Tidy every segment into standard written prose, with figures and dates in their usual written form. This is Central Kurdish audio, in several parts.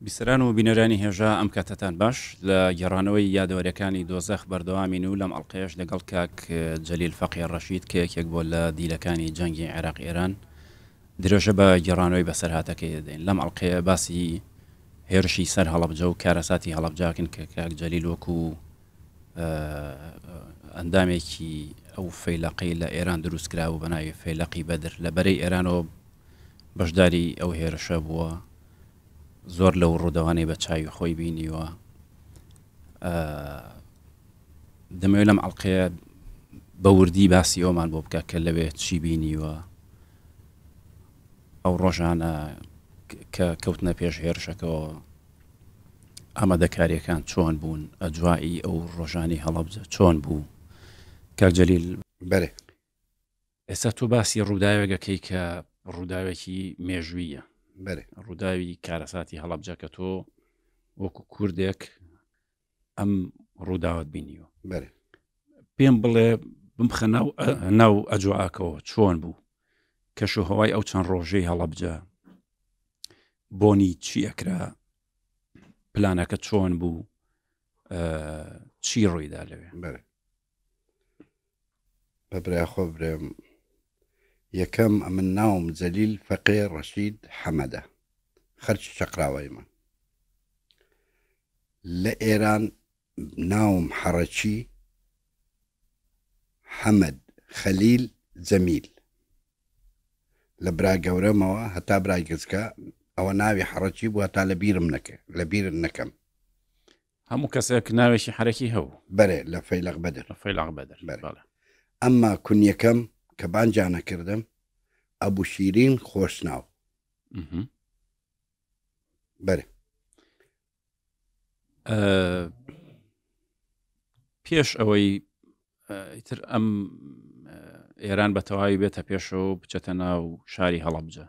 بیسەران و بینەرانی هێژا ئەم کاتتان باش لە گەڕانەوەی یادەوەریەکانی دۆزەخ بەردەوامین و لەم ئەڵلقەیەش لەگەڵ کاک جەلیل فەقی ڕەشید کە یەکێک بۆ لە دیلەکانی جەنگی عێراق ئێران درێژە بە گەڕانەوەی بەسەرهاتەکەی دەدەین. لەم ئەڵلقەیە باسی هێرشی سەر هەڵەبجە و کارەساتی هەڵەبجاکن کە کاک جەلیل وەکو ئەندامێکی ئەو فەیلەقەی لە ئێران دروستکرا و بەناوی فەیلەقی بەدر لە بەرەی ئێرانەوە بەشداری ئەو هێرشە بووە. زۆر لەو ڕوودەوانەی بە چاوی خۆی بینیوە. دەمەوێت لەم ئەڵلقەیە بە وردی باسی ئەومان بۆ بکە کە لەوێت چی بینیوە، ئەو ڕۆژانە کە کەوتنە پێش هێرشەکەەوە ئامادەکاریەکان چۆن بوون، ئەجوایی ئەو ڕۆژانی هەڵەبجە چۆن بوو. کاک جەلیل بەرێ ئێستا تۆ باسی ڕووداوێکەکەی کە ڕووداوێکی مێژوویە، بەرێ ڕووداوی کارەساتی هەڵەبجە کە تۆ وەکو کوردێک ئەم ڕووداوت بینیوە. بەرێ پێم بڵێ بمخە ناو ئەجواکەوە چۆن بوو، کەش و هەوای ئەو چەند ڕۆژەی هەڵەبجە بۆنی چی ئەکرا، پلانەکە چۆن بوو، چی ڕوویدا لەوێ؟ بەرێ بەبرای خۆ برێم یەکەم ئەمن ناوم جەلیل فەقی ڕەشید حەمەدە، خەرچی شەقراوەیمە لە ئێران. ناوم حەڕەچی حەمەد خەلیل جەمیل. لە برا گەورەمەوە هەتا برای گچکە ئەوە ناوی حەڕەچی بوو، هەتا لە بیرم نەکەم. هەموو کەسێک ناوێکی حرەکی هەبوو. بەرێ لە فەیلەق بەدر. فەیلەق بەدر. ئەمما کونیەکەم کە بانجانە کردم ئەبوو شیرین خۆشناو. بەرێ پێش ئەوەی تر ئەم ئێران بە تەواوی بێتە پێشەوە بچێتە ناو شاری هەڵەبجە،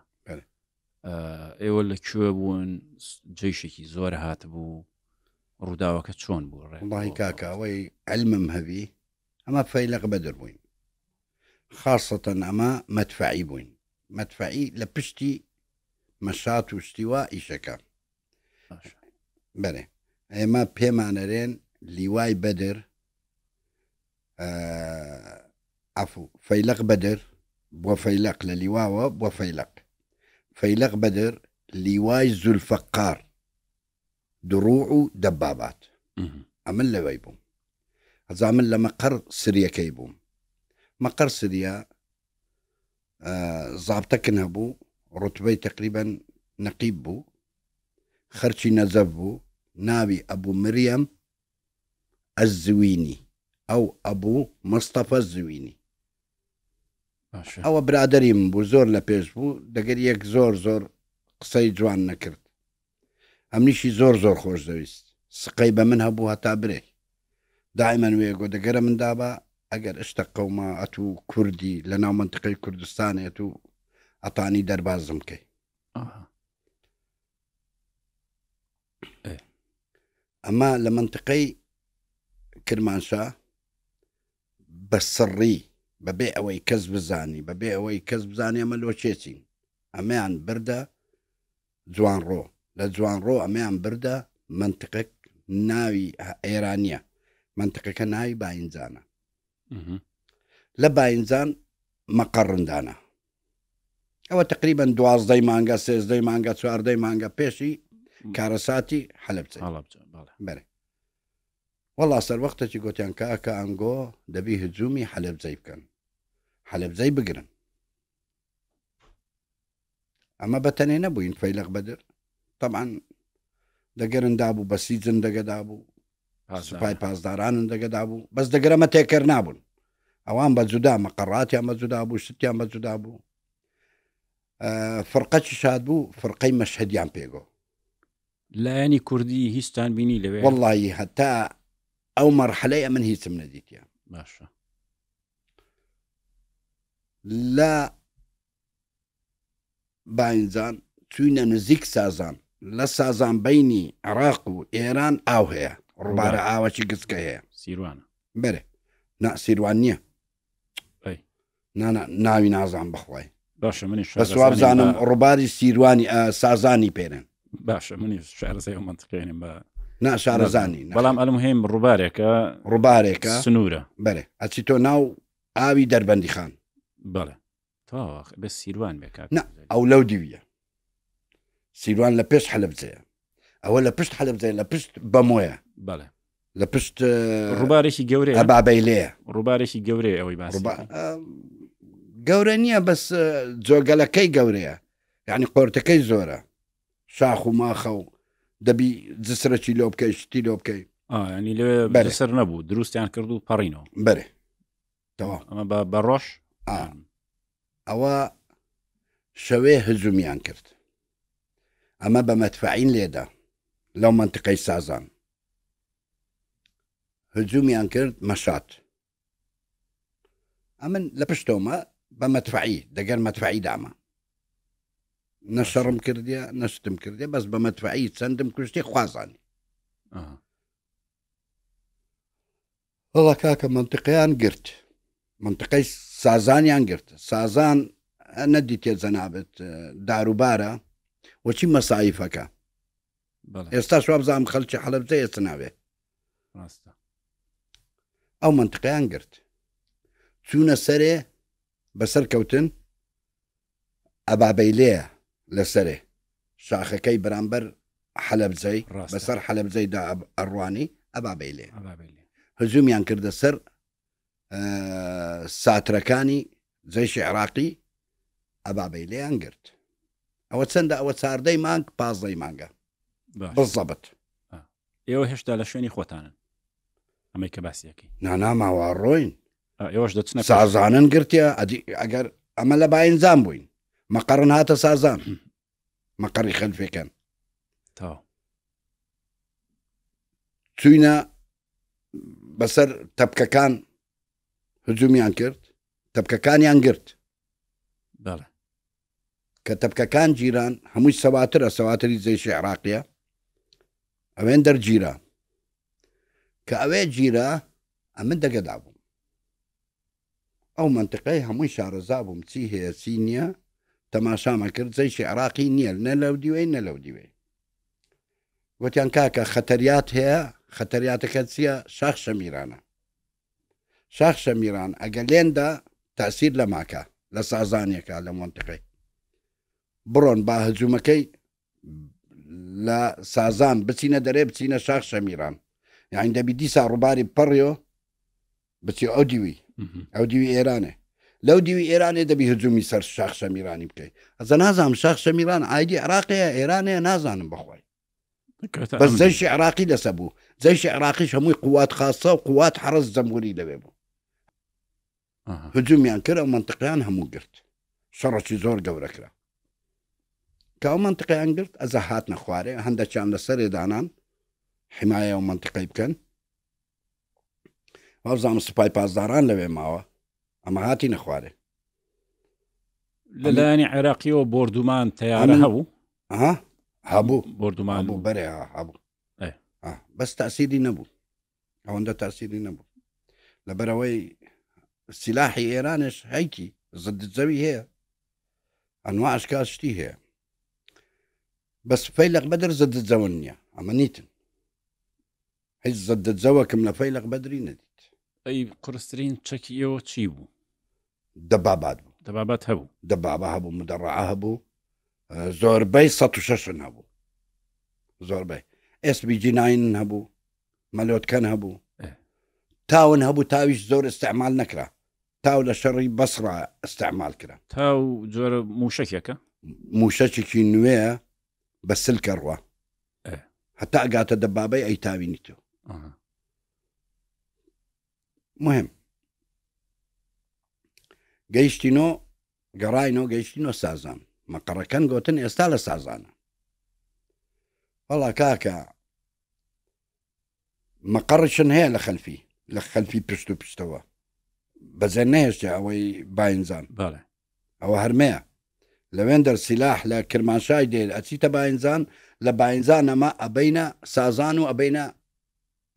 ئێوە لەکوێ بوون؟ جێشێکی زۆر هات بوو، ڕووداوەکە چۆن بوو؟ وڵڵاهی کاکە ئەوەی علمم هەبی ئەمە فەیلەق بەدر بووین، خاصەتەن ئەمە مەدفەعی بووین. مەدفەعی لە پشتی مەشات و شتیوا ئیشەکە. بەرێ ئێمە پێمانەرێن لیوای بەدر، عفو فەیلەق بەدر بۆ فەیلەق لە لیواوە بۆ فەیلەق بەدر لیوای زولفەقار دروع و دەبابات. ئەمن لەوەی بووم. هەزا من لە مەقەر سریەکەی بووم. مەقەر سریا زابتەکن هەبوو، ڕوتبەی تقریبەن نەقیب بوو، خەرچی نەزەف بوو، ناوی ئەبوو مریەم ئەزوینی ئەو ئەبوو مستەفە زوینی. ئەوە برادەری من بوو، زۆر لە پێش بوو، دەگەر یەک زۆر قسەی جوان نەکرد. ئەمنیشی زۆر خۆش دەویست، سقەی بە من هەبوو هەتا برێ دائیمەن وێگۆ دەگەرە من دابا ئەگەر شتە قەوما ئەتو کوردی لە ناو منتقەی کوردستانێت و ئەتانی دەربازم کەی. ئەمە لە منتقەی کرمانشا بە سڕی بەبێ ئەوەی کەس بزانی ئەمە لۆچێچین. ئەمەیان بردە جوانڕۆ، لە جوانڕۆ ئەمەیان بردە منتقەک ناوی ئێرانیە، منتقەکە ناوی باینجانە. لە باینجان مەقەڕندانە. ئەوە تقریبەن 12 مانگە 13 مانگە 14 مانگە پێشی کارەساتی حەلەبجە. بەرێ وەڵا سەر وەختێکی گوتیان کاکە ئەنگۆ دەبی هجوومی حەلەبجەی بکەن، حەلەبجەی بگرن. ئەمە بەتەنێ نەبووین فەیلەق بەدر، طبعاً دەگەرندا بوو، بە سیجن دەگەدا بوو، سوپای پاسدارانن دەگەدا بوو، بەس دەگەرەمە تێکەر نابوون. ئەوان بە جودا مەقەڕاتیان بە جودا بوو، شتیان بە جودا بوو. فڕقەکی شاد بوو، فڕقەی مەشهەدیان پێگۆ. لایەنی کوردی هیچتان بینی لەوێ؟ وەڵڵاهی هەتا ئەو مەرحەلەی ئەمن هیچم نەدیتیان. باشە. لە باینجان چوینە نزیک سازان، لە سازان بەینی عێراق و ئێران ئاو هەیە، ڕووبارە ئاوەکی گچکە هەیە. سیروانە؟ بەرێ نا سیروان نییە، ناوی نازان بخوای. باشە منی بەسوابزانم ڕووباری سیروانی سازانی پێرن. باشە منی شارەزای منطقێنیم بە نا شارەزانی بەڵام ئەلمهم ڕووبارێکە سنوورە بەێ ئەچی تۆ ناو ئاوی دەربەندی خان بەڵێ تاواخ بە سیروان بێکات ئەو لەو دیویە سیروان لە پێش حەلەبجەیە ئەوە لە پشت حەلەبجەیە لە پشت بەمۆیە بەڵێ لە پشت ڕووبارێکی گەورەیە ئەبابەیلەیە ڕووبارێکی گەورەیە ئەوەی باس گەورە نییە بەس جۆگەلەکەی گەورەیە یعنی قۆرتەکەی زۆرە شاخ و ماخە و دەبی جسرەکی لۆ بکەی شتی لۆ بکەی ینی لێ سەر نەبوو دروستیان کرد و پەڕینەوە بەرێ تەوا ئەمە بە ڕۆژ ئەوە شەوێ هجومیان کرد ئەمە بە مەدفەعین لێدا لەو منطقەی سازان هجومیان کرد مەشات ئەمن لە پشتۆمە بە مەدفەعی دەگەر مەدفەعی دامە نەشەڕم کردیە نەشتم کردێ بەس بە مەدفەعی چەندم کوشتی خوازانی وەڵا کاکە منطقەیان گرت منطقەی سازانیان گرت سازان نەدیتێ جەنابەت داروبارە وەچی مەسایفەکە ئێستا شوا بزانم خەڵکی حەلەبجە ئێستا ناوێ ئەو منطقەیان گرت چوونە سەرێ بەسەر کەوتن ئەبابەیلەیە لەسەرێ شاخەکەی بەرامبەر حەلەبجەی بەسەر حەلەبجەیدا ئەڕوانی ئەبابەیلێ هجومیان کردە سەر ساترەکانی جەیشی عێراقی ئەبابەیلەیان گرت ئەوە چەندە ئەوە 14 مانگ 15 مانگە بزەبت ئێوە هێشتا لە شوێنی خۆتانن ئەمەی کە باسیەکەی ناناماوە ڕۆین ئێوەش دەچنە سازانن گرتیا ئەگەر ئەمە لە باینزان بووین مەقەڕن هاتە سازان مەقەڕی خەلفێکەن چوینە بەسەر تەپکەکان هجومیان کرد تەپکەکانیان گرت کە تەپکەکان گیران هەمووی سەواترە سەواتری جەیشی عێراقیە ئەوێن دەرگیرە کە ئەوێ گیرە ئەمن دەگەدا بووم ئەو منطقەی هەمووی شارەزا بووم چی هەیە چی نییە تەماشامە کرد جەیشی عێراقی نییە نە لەو دیوەی نە لەو دیوەی وتیان کاکە خەتەریات هەیە خەتەریاتەکە چییە شاخ شەمیرانە شاخ شەمیران ئەگە لێندا تەسیر لە ماکە لە سازانێکە لە منطقەی بڕۆن با هجوومەکەی لە سازان بچینە دەرێ بچینە شاخ شەمیران یعنی دەبی دیسا ڕووباری پەڕیۆ بچی ئەو دیوی ئەو دیوی ئێرانێ لەو دیوی ئێرانێ دەبی هجومی سەر شاخ شەمیرانی بکەیت ئەزە نازانم شاخ شەمیران ئایدی عێراقیە ئێرانەیە نازانم بەخۆی بەس جەیشی عێراقی لەسە بوو جەیشی عێراقیش هەمووی قوات خاصە و قوات حرس جەمهوری لەوێ بوو هجومیان کرد ئەو منطقیان هەموو گرت شەڕەکی زۆر گەورەکرا کە ئەو منطقیان گرت ئەزە هاتنە خوارێ هەندێکیان لەسەرێ دانان حمایە و منطقەی بکەن وابزانم سوپای پاسداران لەوێ ماوە ئەمە هاتی نەخوارێ لەلایەنی عێراقیەوە بۆردومان تەیارە هەبوو هەبوو بۆردومان بوو بەرێ هەبوو بەس تاسیری نەبوو ئەوەندە تاسیری نەبوو لەبەرەوەی سلاحی ئێرانش هەیکی زدت زەوی هەیە ئەنوا ئەشکال شتی هەیە بەس فەیلق بەدر زدت زەون نییە ئەمە نیتن هیچ زدت زەوەکم لە فەیلق بەدری نەدیت ئەی قورسترین چەکیەوە چی بوو دەبابات بوو دەبابات هەبوو دەبابە هەبوو مدەڕعە هەبوو زۆربەی 106 هەبوو زۆربەی SBG9 هەبوو مەلۆتکەن هەبوو تاون هەبوو تاویش زۆر استعمال نەکرا تاو لە شەڕی بەسڕا استعمال کرا تاو جۆرە موشەکێکە موشەچێکی نوێە بە سلکە ڕوا هەتا ئەگاتە دەبابەی ئەی تاوینیتەوە مهم گەیشتینۆ گەڕاینەوە گەیشتینۆ سازان مەقەڕەکەن گوتن ئێستا لە سازانە وەڵا کاکە مەقەڕشن هەیە لە خەلفی پشت و پشتەوە بەزێن نەهێشتە ئەوەی باینزان ئەوە هەرمەیە لەوێن دەرسیلاح لە کرمانشای دێت ئەچیتە باینزان لە باینزان ئەمە ئەبینە سازان و ئەبینە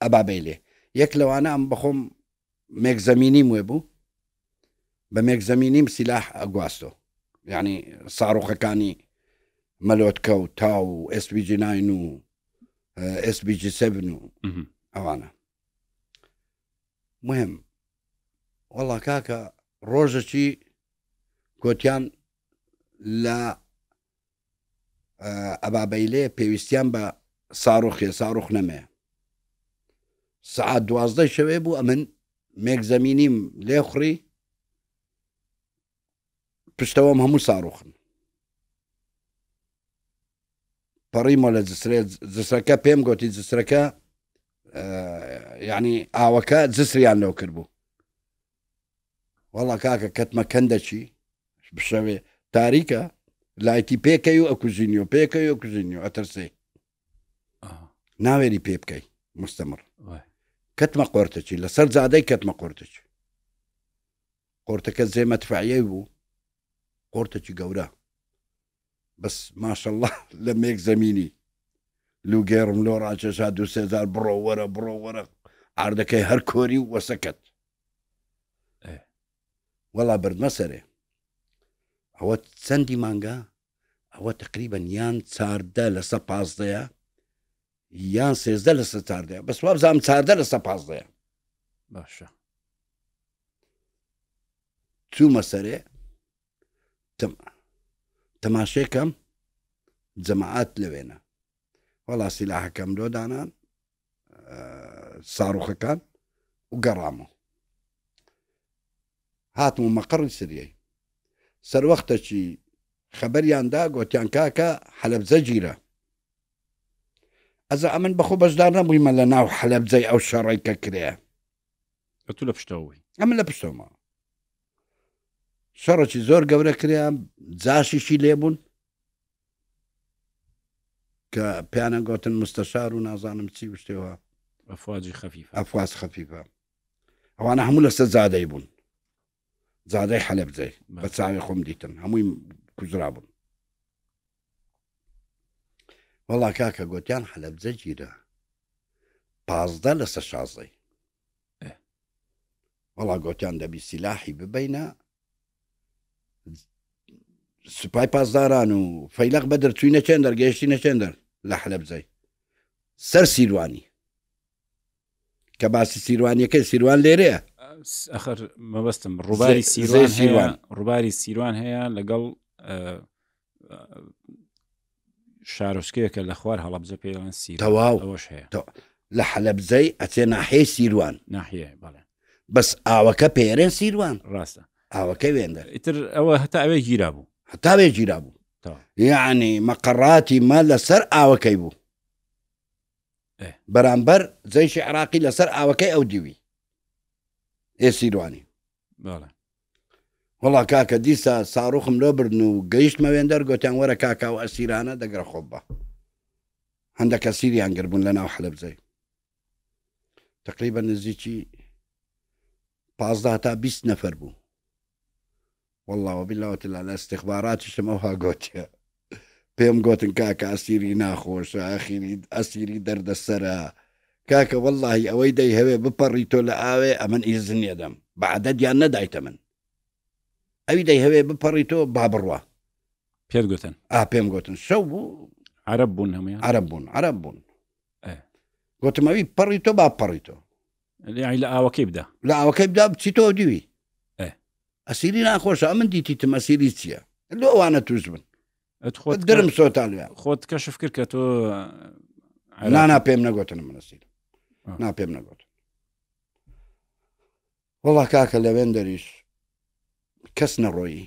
ئەبابەیلێ یەک لەوانە ئەم بەخۆم مێکزەمینیم وێ بوو بە مێکزەمینیم سیلاح ئەگواستۆ یعنی ساڕۆخەکانی مەلۆتکە و تاو و SPG9 و SPG7 و ئەوانە مهم. وەڵا کاکە ڕۆژەکی گوتیان لە ئەبابەیلێ پێویستیان بە ساڕۆخ نەمێ سعات 12 شەوێ بوو ئەمن مێک زەمینیم لێ خوڕی پشتەوەم هەموو ساڕۆخن پەڕیمە لە جسرەکە پێم گوتی جسرەکە یعنی ئاوەکە جسریان لەو کرد بوو. وەڵا کاکە کەتمە کەندەچی بشەوێ تاریکە لایتی پێکەی و ئەکوژینی و پێکەی و ئەکوژینی و ئەتەرسێ ناوێری پێ بکەی مستەمر کەتمە قۆرتەچی لەسەر جادەی کەتمە قۆرتەکە زێمەتفاعیە بوو قۆرتەکی گەورە بەس ماشەڵڵا لە مێک زەمینی لوگێڕم لۆ ڕاکێشا 2000 بڕۆوەرە ئاردەکەی هەر کۆری و وەسەکەت وەڵا بردمە سەرێ ئەوە چەندی مانگە ئەوە تقریبا یان 14 لە 15 یان 13 لە 14 بەس وابزانم 14 لە 15 باشە چوومە سەرێ تەماشێکەم جەماعات لەوێنە وەڵا سیلاحەکەم دۆدانان ساڕۆخەکان و گەڕامەوە هاتم مەقڕی سریەی سەروەختەکی خەبەریاندا گوتیان کاکە حەلەبجە گیرە ئەزە ئەمن بەخۆ بەشدار نەبوویمە لە ناو حەلەبجەی ئەو شەڕی کە کرێ تو لە پشتەوەی ئەمن لە پشتەوەمە شەڕێکی زۆر گەورە کرێ جاشیشی لێبوون کە پیانە گوتن مستەشار و نازانم چی شتێەوە ئەفواز خەفیفە ئەوانە هەموو لەسەر زادەی بوون زادەی حەلەبجەی بە چاوی خۆم دیتن هەمووی کوژرا بوون وەڵا کاکە گوتیان حەلەبجە گیرە 15 لە 16 وەڵا گوتیان دەبی سیلاحی ببینە سوپای پاسداران و فەیلق بەدر چوینە چێندەر گەیشتینە چێندەر لە حەلەبجەی سەر سیروانی کە باسی سیروانیەکەی سیروان لێرەیە ئەخر مەبەستم ڕووباری سیروان ڕووباری سیروان هەیە لەگەڵ شارۆچکەیەکە لە خوار هەڵەبجە پێیان سی تەواو ئەوەش هەیە لە حەلەبجەی ئەچێ ناحێی سیروان ناحیە بەڵێ بەس ئاوەکە پێرێن سیروان ڕاستە ئاوەکە وێندە ئیتر ئەوە هەتا ئەوێ گیرا بوو هەتاوێ گیرا بوو یعنی مەقەڕاتی مە لەسەر ئاوەکەی بوو بەرامبەر جەیشی عێراقی لەسەر ئاوەکەی ئەو دیوی سیروانی وەڵا کاکە دیسا ساڕوخم لۆ بردن و گەیشتمە وێندەر گوتیان وەرە کاکا و ئەسیرانە دەگرە خۆب بە هەندێک ئەسیریان گربوون لە ناو حەلەبجەی تقریبا نزیکی 15 تا 20 نەفەر بوو والله وبالله لە استخباراتیشم ئەوها گوتیە پێم گوتن کاکە ئەسیری ناخۆشە ئاخیری ئەسیری دەردەسەرە کاکە واللهی ئەوەی دەی هەوێ بپەڕی تۆ لە ئاوێ ئەمن ئیزن نێدەم بەعدەدیان نەدایتە من ئەوی دەی هەوێ بپەڕی تۆ با بڕوە پێت گوتن پێم گوتن شەو بوو عەرەب بوون هەموویان عەرەب بوون گوتم ئەوی پەڕی تۆ با پەڕی تۆ لە ئاوەکەی بدا لە ئاوەکەی بدا بچی تۆ دیوی ئەسیری ناخۆشە ئەمن دیتیتم ئەسیری چییە لۆ ئەوانە توش بن درم سۆتاالوێ خۆت کەشف کرد کە تۆ نا پێم نەگوتن من ئەسیر نا پێم نەگوتن وەڵا کاکە لەوێن دەریش کەس نەڕۆیی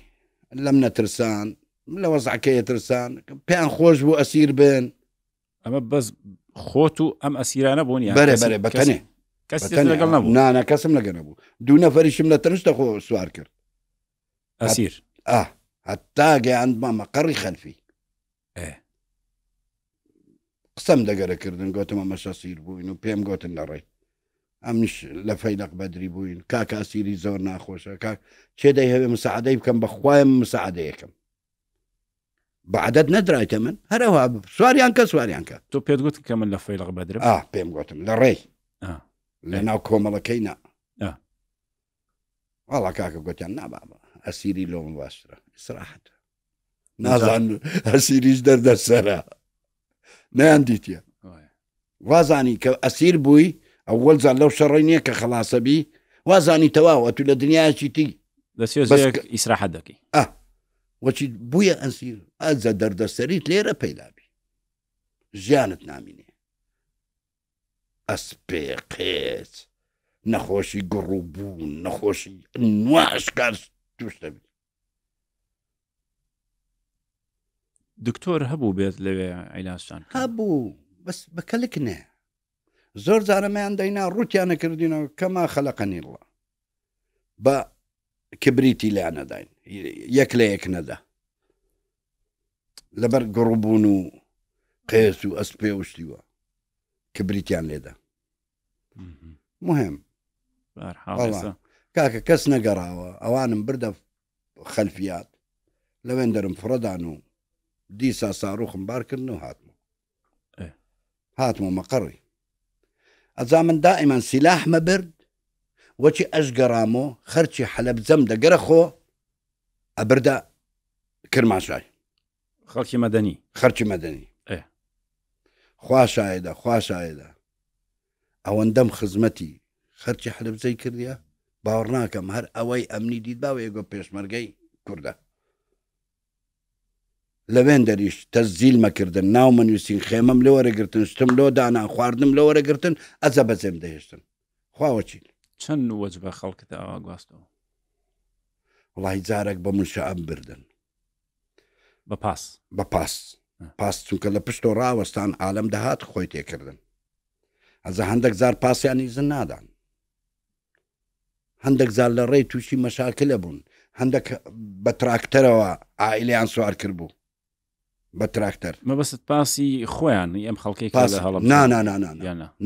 لەم نەترسان لە وەزعکەیە ترسان پێیان خۆش بوو ئەسیر بن ئەمە بەس خۆت و ئەم ئەسیرانە بوون بەرێ بەتەنێ لەگەڵ نەبوو نانە کەسم لەگە نەبوو دوو نەفەریشم لە تەنشتە خۆ سوار کرد ئەسیر هەتا گەیان بە مەقەڕی خەلفی قسەم دەگەرەکردن گوتم ئەمەشە سیر بووین و پێم گوتن لەڕێی ئەمش لە فەیلق بەدری بووین کاکە ئەسیری زۆر ناخۆشە کاک چێ دەی هەوێ مساعدەی بکەم بەخوایم مساعدەیەکەم بەعدەد نەدرایتە من هەرەوە سواریان کە سواریان کە تۆ پێت گوتن کە من لە فەیلق بەدرم پێم گوتم لە ڕێی لە ناو کۆمەڵەکەی نا وەڵا کاکە گوتیان نابابە ئەسیری لۆم باشترە ئیسراحەت نازان ئەسیریش دەردەسەرە نەیان دیتە وازانی کە ئەسیر بووی ئەوەل زان لەو شەڕی نییە کە خلاصەبی وازانی تەواوە تو لە دنیاچی تی ئیسراحەت دەکەی وەچی بوویە ئەسیر ئەجە دەردەسەریت لێرە پەیلابی ژیانت نامینێ ئەسپێ قێت نەخۆشی گڕوو بوون نەخۆشی نواشکار توش دەبێت دکتۆر هەبوو بێت لەوێ عیلاسان هەبوو بەس بەکەلک نێ زۆر جارەمەیان دەینا ڕوتیانە کردینەوە کەما خەلەقەنی ڕڵە بە کبریتی لیان نەداین یەک لە یەک نەدا لەبەر گڕووبوون و قێس و ئەسپێ وشتیوە کبریتیان لێدا مهم کاکە کەس نەگەڕاوە ئەوانم بردە خەلفیات لەوێن دەرم فڕەدان و دیسا ساڕوخم بارکردن و هاتمە مەقڕی ئەجا من دائیمان سیلاح مەبرد وەچی ئەشگەڕامۆ خەرچی حەلەب جەم دەگەرە خۆ ئەبردە کرماشای خەڵکی مەدەنی خەرچی مەدەنی خواشایدە ئەوەندەم خزمەتی خەرچی حەلەبجەی کردیە باوەڕ ناکەم هەر ئەوەی ئەمنی دیت باوە یەگۆ پێشمەرگەی کووردە لەوێن دەریش تەزیل مەکردن ناو منووسین خێمەم لە وەرەگرتن شتم لۆ دانا خواردنم لە وەرەگرتن ئەجە بەجێم دەهێشتن خواوەچین چەند وەجبە خەڵکت ئاوا گواستەوە وڵی جارێک بە منشەعەم بردن بە پاس چونکە لە پشت و ڕاوەستان عالەم دەهات خۆی تێکردن ئەجە هەندێک زار پاسیانی زن نادان هەندێک زار لە ڕێی تووشی مەشاکلە بوون هەندێک بە تراکتەرەوە ئائیلیان سوار کرد بوو بە تراکتەر مەبەست پاسی خۆیان ئەم خەڵکی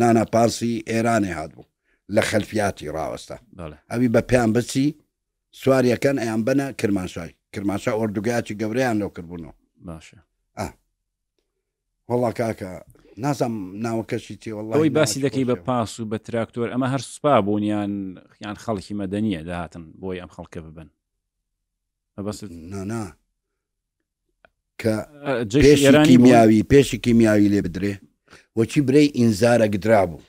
نانا پاسی ئێرانێ هات بوو لە خەلفیاتی ڕاوەستا ئەوی بە پێیان بچی سواریەکەن ئەیان بنە کرماشا ئۆردوگایکی گەورەیان لەو کردبوونەوە باشە وەڵا کاکە نازم ناوەکەشی تێوەڵی باسی دەکەی بە پاس و بە تراکتۆر ئەمە هەر سوپا بوونیان خەڵکی مەدەنیە داهاتن بۆی ئەم خەڵکە ببن مەبەست نانا کە پێشی کیمیاوی لێ بدرێ وەچی برەی ئینزارە گدرا بوو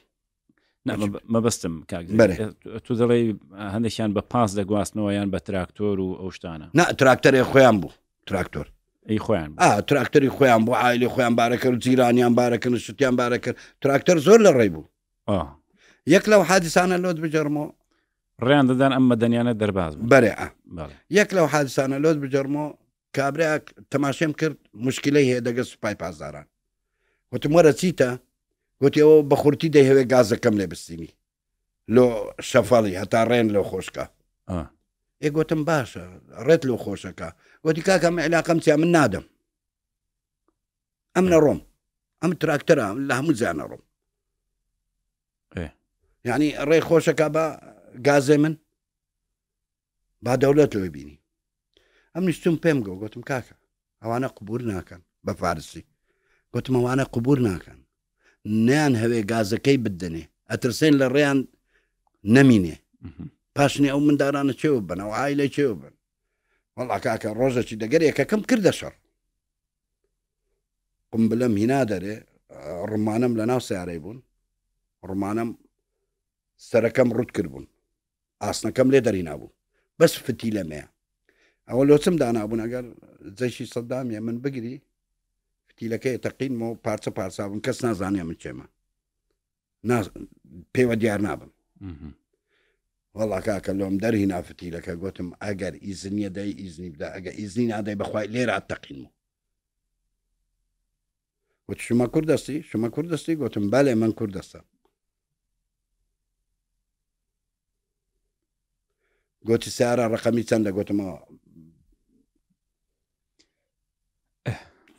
مەبەستم تو دەڵێ هەندێکیان بە پاس دەگواستنەوە یان بە تراکتۆر و ئەو شتانە تراکتەرێ خۆیان بوو تراکتۆر ئەی خۆیان تراکتەری خۆیان بۆ ئایلی خۆیان بارەکە و جیرانیان بارەکەن شتیان بارەکرد تراکتەر زۆر لە ڕێی بوو یەک لەو حادیسانە لۆت بجەرمەوە ڕێیان دەدان ئەم مەدەنیانە دەرباز بەرێ یەک لەو حادیسانە لۆت بجەرمەوە کابراک تەماشێم کرد مشکلەی هەیە دەگە سوپای پاسداران وتم وەرە چیتە گوتی ئەوە بە خورتی دەیهەوێ گازەکەم لێ بستینی لۆ شەفەڵی هەتا ڕێن لەو خۆشکە گوتم باشە ڕێت لەو خۆشەکە گوتی کاکەم عێلاقەم چیا من نادەم ئەم نەڕۆم ئەم تراکتەرە لە هەموو زیانە ڕۆم یعنی ڕێ خۆشەکە بە گازێ من با دەولەت لۆی بینی ئەم نیشتم پێم گوتم کاکە ئەوانە قبول ناکەن بە فارسی گوتم ئەوانە قبول ناکەن نیان هەوێ گازەکەی بدەنێ ئەترسێن لە ڕێیان نەمینێ پاشنی ئەو مندارانە چێوە بن ئەو ئایلە چێوە بن وەڵا کاکە ڕۆژەکی دەگەر یەکەکەم کردە شەڕ قمبلەم هینا دەرێ ڕمانم لە ناو سیارەی بوون ڕمانم سەرەکەم ڕوت کرد بوون ئاسنەکەم لێ دەری نابوو بەس فتی لەمەیە ئەوە لۆچم دانابوون ئەگەر جەشی سەدامیە من بگری فتیلەکەی تەقینمەوە پارچە پارچابوون کەس نازانێ من چێمە پێوە دیار نابم وەڵا کاکە لۆم دەرهینا فتیلەکە گوتم ئەگەر ئیزنیە دەی ئیزنی بدا ئەگە ئیزنی نادەی بەخوای لێرە تەقینمەوە وت شما کوردەستی شما کوردەستی گوتم بەڵێ من کوردەستە گوتی سیارە ڕقەمی چەندە گوتمەوە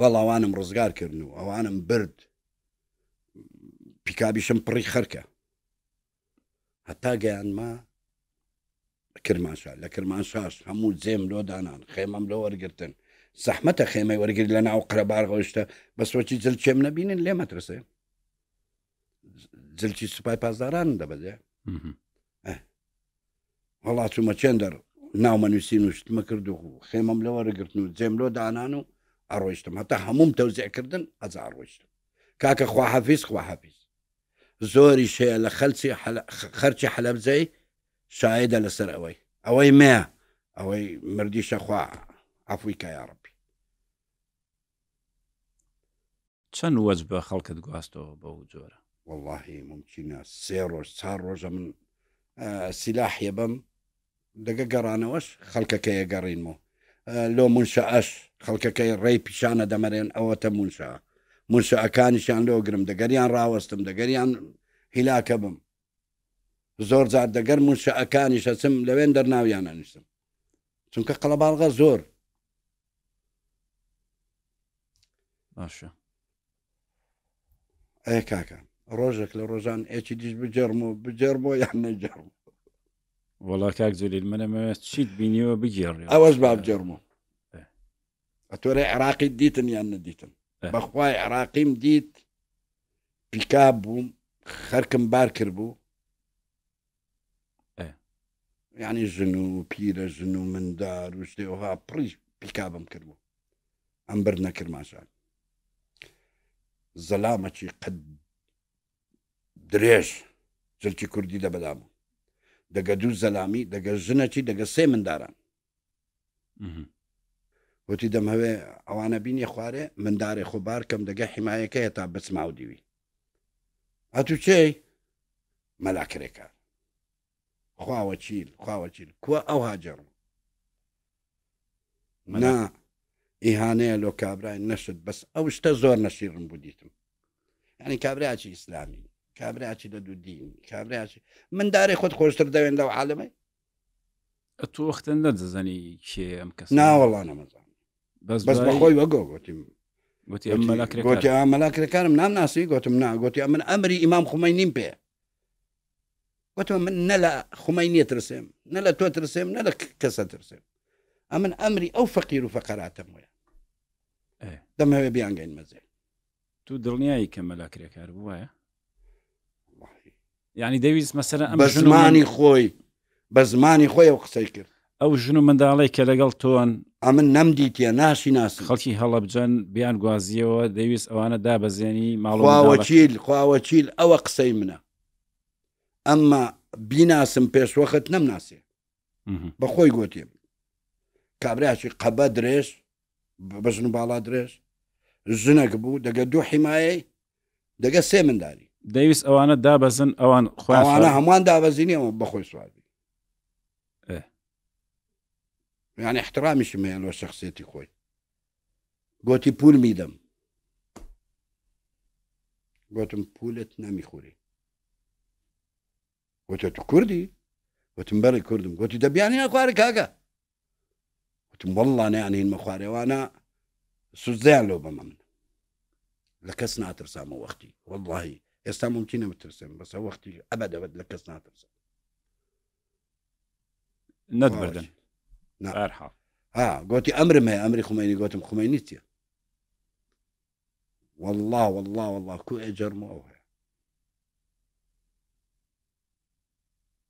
وەڵا ئەوانم ڕزگار کردن و ئەوانم برد پیکابیشم پڕی خەرکە هەتا گەیانمە کرماشا لە کرماشاش هەموو جێم لۆ دانان خێمەم لۆ وەرگرتن زەحمەتە خێمەی وەرگرت لە ناو قرەبارغەوشتە بەسۆکی جلچێم نەبینن لێ مەترسێ جلکی سوپای پاسداران دەبەدێ وەڵا چوومە چێندەر ناومە نووسین و شتمە کرد و خێمەم لە وەرەگرتن و جێم لۆ دانان و ئەڕۆیشتم هەتا هەموم تەوزیعکردن ئەجا ڕۆیشتم کاکە خواحەفیز خواحەفیز زۆری شەیە لە خەرچی حەلەبجەی شایدە لەسەر ئەوەی مێ ئەوەی مردیشە خوا عەفوی کە یا ڕەبی. چەند وەج بە خەڵکت گواستەوە بەو جۆرە؟ واللهی ممکنە 3 ڕۆژ 4 ڕۆژە من سیلاحیە بم دەگە گەڕانەوەش خەڵکەکەیە گەڕینەوە لۆ منشەئەش خەڵکەکەی ڕێی پیشانە دەمەرێن ئەوەتە منشەئەکانیشیان لۆ گرم دەگەریان ڕاوەستم دەگەریان هیلاکە بم زۆر جار دەگەر منشەئەکانی شەچم لەوێن دەرناویان ئەنووسم چونکە قەڵەباڵغە زۆر باشە. ئەی کاکە ڕۆژێک لە ڕۆژان ئێکی دیش بجێرمەوە یان نەجێڕم وەڵا کاک جەلیل منەمەوێت چیت بینیوە بگێڕی ئەوەش با بجێرمەوە ئەتۆرەی عراقی دیتن یان نەدیتن بەخوای عراقیم دیت پیکاب بووم خەرکم بار کرد بوو یعنی ژن و پیرە ژن و مندار و شتێوها پڕی پیکابم کرد بوو ئەم بەر نەکرد ماشان زەلامەکی قەد درێژ جلکی کوردی دەبەدابوو دەگە دوو زەلامی دەگە ژنەکی دەگە 3 منداران وتی دەمهەوێ ئەوانە بینی خوارێ مندارێ خۆبار کەم دەگە حیمایەکەیە تا بچماو دیوی ئەتو چێ مەلاکرێکە خواوەچیل کووە ئەو هاجڕم نا ئیهانەیە لۆ کابرای نەشت بەس ئەو شتە زۆر نەشیڕم بوو دیتم ینی کابراچی ئیسلامی کابراچی لە دوو دین کابراچی مندارێ خۆت خۆشتر دەوێن لەو عالەمەی ئەتو وەختن نەدەزانی کێ ئەم کەس ناوەڵا نەمەزان بەس بەخۆی وەگۆ گوتیم گوتی ئەم گوتی ئەم مەلاکرەکانم نامناسی گوتم نا گوتی من ئەمری ئیمام خومەینیم پێ گوتم من نە لە خومەینیە ترسێم نە لە تۆ ترسێم نە لە کەسە ترسێم ئەمن ئەمری ئەو فەقیر و فەقەراتم وەیە دەمەوێ بیانگەین مەزێ تو دڵنیایی کە مەلاکرێکار بووایە یعنی دەویست مەسەرەن ئەم بە زمانی خۆی ئەو قسەی کرد ئەو ژن و منداڵی کە لەگەڵ تۆن ئەمن نەمدیتە ناشی ناسی خەڵکی هەڵەبجەن بیان گوازیەوە دەویست ئەوانە دابەزێنی خواوەچیل ئەوە قسەی منە ئەمما بیناسم پێشوەخت نەمناسێ بەخۆی گوتیم کابراکی قەبە درێژ بەژن و باڵا درێژ ژنێک بوو دەگە دوو حیمایە دەگە 3 منداری دەویست ئەوانە دابەزن ئەوانە هەمووان دابەزینیەوە بەخۆی سوادی یعنی احترامیشم هەیە لە شەخسێتی خۆی گوتی پول میدەم گوتم پولت نەمیخوری گوتە تو کوردی گوتم بەڵێ کوردم گوتی دەبیانی خوارە کاکە گوتم وەڵڵا نەیانهینمە خوارێوانە سوزدەیان لۆ بەمە من لە کەس ناترسامە وەختی وەڵڵاهی ئێستا ممکنە بترسم بەسە وەختی ئەبەدەبەت لە کەس ناترسم نەتبردن گوتی ئەمرم هەیە ئەمری خومەینی گوتم خومەینی چییە والله کو ئێجەرمەوە هەیە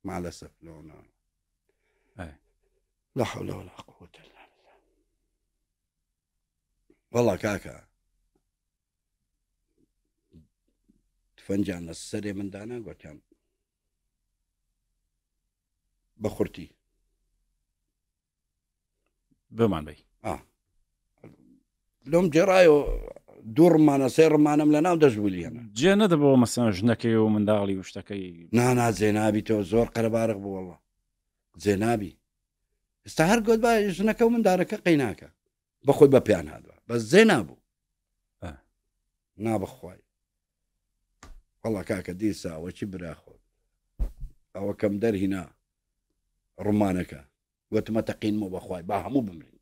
مع الأسف لا حول ولا قوة إلا بالله والله كاكا تفنجان السري من دانا قلت بخورتي بمان بي لهم جرايو دور مانا سير مانا ملنا ودجولي أنا جينا دبو مثلا جنكي ومن داغلي وشتكي نا زينابي تو زور قربارق بو والله زينابي استهر قد با جنكي ومن دارك قيناك بخوي ببيان هذا بس زينابو نا بخوي والله كاكا ديسا وشبر اخذ او كم در هنا رمانك قلت ما تقين مو بخوي باها مو بمرين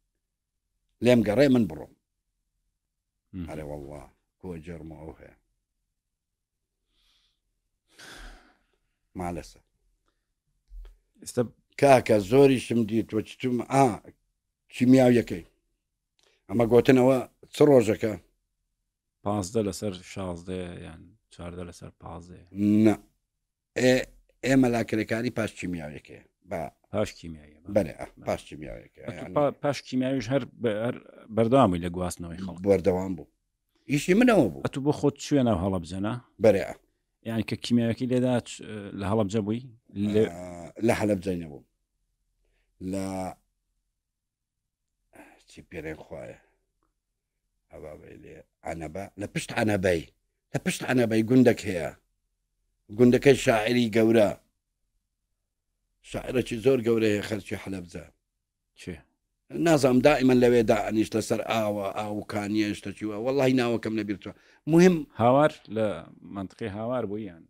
ليم قري من بروم علي والله كو جرمه اوها مع الاسف كاكا زوري شمديت وشتم كيمياويكي اما قوتنا تسروجك 15 لەسەر 16 یان 14 لەسەر 15 ئێمە لاکرێکانی پاش کیمیاویەکەیە پاش کیمیایی بەێ پاش کیمیاویەکە پاش کیمیاویش هەر بەردەوامی لە گواستنەوەی خەڵک بەردەوام بوو ئیشی منەوە بوو ئەتو بۆ خۆت شوێ ناو هەڵەبجەنە بەێ یعنی کە کیمیاوەکی لێدا لە هەڵەبجە بووی لە حەلەبجە نەبوو لە چی پێرێن خوایە لێ عەنەبە لە پشت عەنەبەی لە پشت عەنەبەی گوندەک هەیە گوندەکەی شاعری گەورە شاعرەکی زۆر گەورەیە خەرکی حەلەبجە چێ نازام دائیمەن لەوێ دائنیش لەسەر ئاوە ئاوکانیە شتەچیوە وەڵی ناوەکەم نەبیرتوە مهم هاوار لە منطقی هاوار بوویان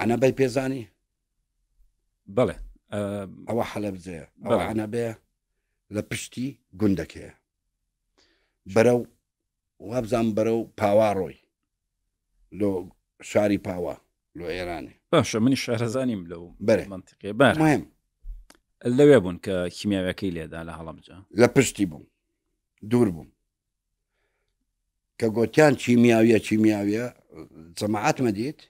عەنەبەی پێزانی بەڵێ ئەوە حەلەبجەیە ئەوە عەنەبەیە لە پشتی گوندەکەیە بەرەو وابزان بەرەو پاواڕۆی لۆ شاری پاوە لۆ ئێرانێ باشە منی شارەزانیم لەو بەرێ منطقی بار مهم لەوێ بوون کە کیمیاوەکەی لێدا لە هەڵەبجە لە پشتی بووم دوور بووم کە گوتیان چیمیاویە چیمیاویە جەماعەتمە دیت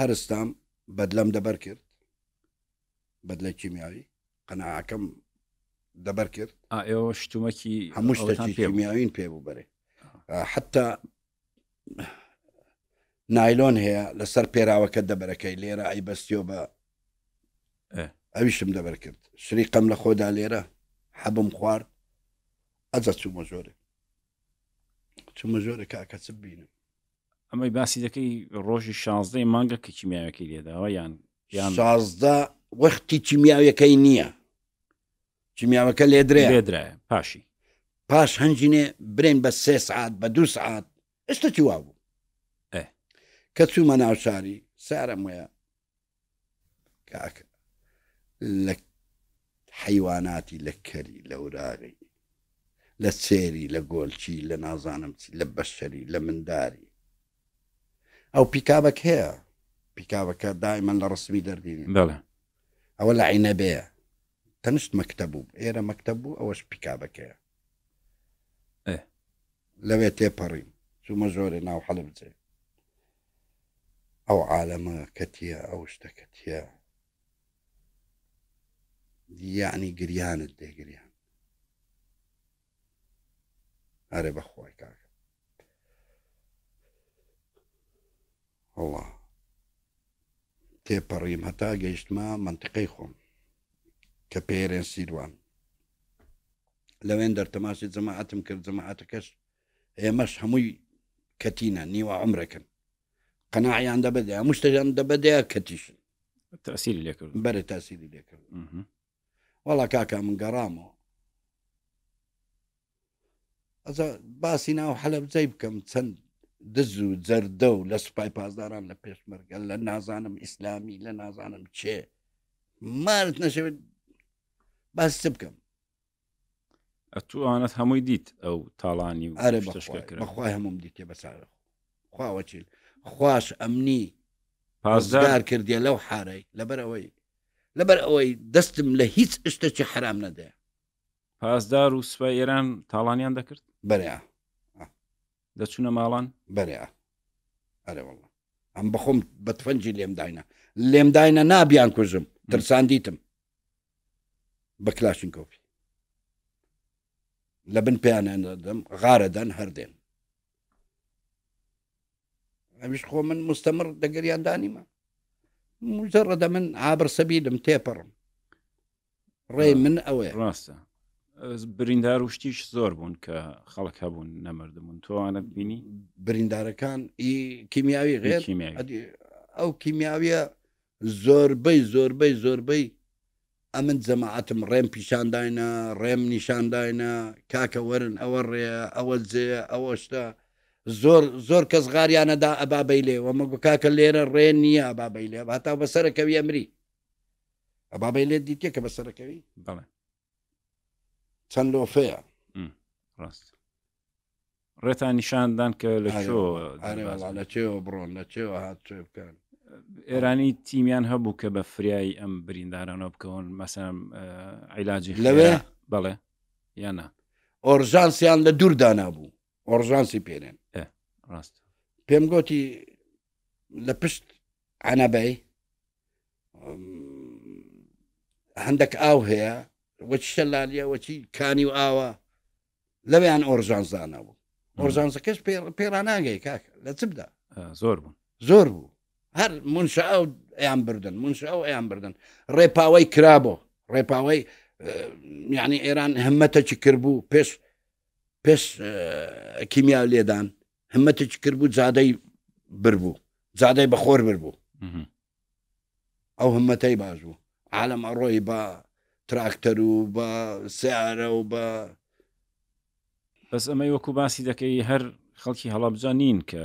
هەرستام بەدلەم دەبەر کرد بەدلە کیمیاوی قەناعەکەم دەبەر کرد ئێوە شتومەکی هەموو شتێکی کیمیاوین پێ بوو بەرێ حتا نایلۆن هەیە لەسەر پێراوەکە دەبەرەکەی لێرە ئەی بەستیۆ بە ئەویشم دەبەر کرد شریقەم لە خۆدا لێرە حەبم خوارد ئەجە چوومە ژۆرێ چوومە ژۆرە کاکە چ بینم ئەمەی باسی دەکەی ڕۆژی 16 مانگە کە کیمیاوەکەی لێداوە یان 16 وەختی کیمیاویەکەی نییە کیمیاوەکە لێدرێ پاشی پاش هەنجینێ برێن بە 3 سعات بە 2 سعات ئێستاکی وا بوو کە چوومە ناو شاری سارم وەیە کاکە لە حیواناتی لە کەری لە وراغی لە چێری لە گۆلچی لە نازانم چی لە بەشەری لە منداری ئەو پیکابەک هەیە پیکابەکە دائیمەن لە ڕسمی دەردینی ئەوە لە عینەبەیە تەنشت مەکتەب بوو ئێرە مەکتەب بوو ئەوەش پیکابەکەیە لەوێ تێپەڕین چوومە ژۆرێ ناو حەلەبجێ ئەو عالەمە کەتیە ئەو شتەکەتیە یعنی گریانت دێگریان ئەرێ بەخوای کاکە وەڵڵا تێپەڕیم هەتا گەیشتمە منتیقەی خۆم کە پێرێن سیروان لەوێن دەرتەماسی جەماعەتم کرد جەماعەتەکەش ئێمەش هەمووی کەتینە نیوە عومرەکەن قەناعیان دەبەدێ هەموو شتەیان دەبەدەیە کەتیشن تەسیری لێ کرد بەرە تاسیری لێ کرد وەڵا کاکە من گەڕامەوە ئەجا باسی ناو حەلەبجەی بکەم چەند دز و جەردە و لە سوپای پاسداران لە پێشمەرگە لە نازانم ئیسلامی لە نازانم چێ مارت نەشەوێت باسی چ بکەم ئەتوانەت هەمووی دیت ئەو تاڵانی ئەرێ بەخوای هەموم دیتێ بەسارە خواوەچیل خوش ئەمنی پازدار کردیە لەو حارەی لەبەر ئەوەی دەستم لە هیچ شتێکی حرام نەدەیە پاسدار و سوپای ئێران تاڵانیان دەکرد بەرێ دەچوونە ماڵان بەرێ ئەرێ وەڵڵا ئەم بەخۆم بە تفەنجی لێم داینە نابیان کوژم ترسان دیتم بە کلاشینکۆفی لە بن پێیانیان دەدەم غارەدان هەردێن ئەویش خۆ من مستەمر دەگەریان دانیمە مجرڕەدە من عابر سەبیلم تێپەڕم ڕێی من ئەوەیە ڕاستە بریندار و شتیش زۆر بوون کە خەڵک هەبوون نەمردبوون تۆوانە بینی بریندارەکان کیمیاوی غێر ئەو کیمیاویە زۆربەی ئەمن جەماعەتم ڕێم پیشانداینە ڕێم نیشانداینە کاکە وەرن ئەوە ڕێ ئەوە جێ ئەوە شتە زۆر کەس غاریانەدا ئەبابەی لێ وەمەگو کاکە لێرە ڕێ نییە ئەبابەی لێ هەتا بەسەرەکەوی ئەمری ئەبابەی لێ دیتێ کە بەسەرەکەوی بەڵێ چەند لۆفەیە ڕاست ڕێتان نیشاندان کە لە لە چێوە بڕۆن لە چێوە هات چێ بکەن ئێرانی تیمیان هەبوو کە بە فریای ئەم بریندارانەوە بکەون مەسەم عیلاجی لەوێ بەڵێ یانە ئۆرژانسیان لە دووردا بوو ئۆرژانسی پێێنێن ڕاست پێم گوتی لە پشت عەنەبەی هەندێک ئاو هەیە وەچی شەلالیە وەچی کانی و ئاوە لەویان ئۆرژانزانە بوو ئۆرژانزەکەش پێڕناگەی کاک لە چبدا زۆر بوون زۆر بوو هەر منشا و ئەیان بردن منشا و ئەیان بردن ڕێپاوەی کرابۆ ڕێپاوەی یعنی ئێران هەمەتەکی کردبوو پێش کیمیا لێدان هەمەتێکی کردبوو جادەی بربوو جادەی بەخۆر بربوو ئەو هەمەتەی باش بوو عالم ئەڕۆی بە تراکتەر و بە سیارە و بە بەس ئەمەی وەکو باسی دەکەی هەر خەڵکی هەڵەبجە نین کە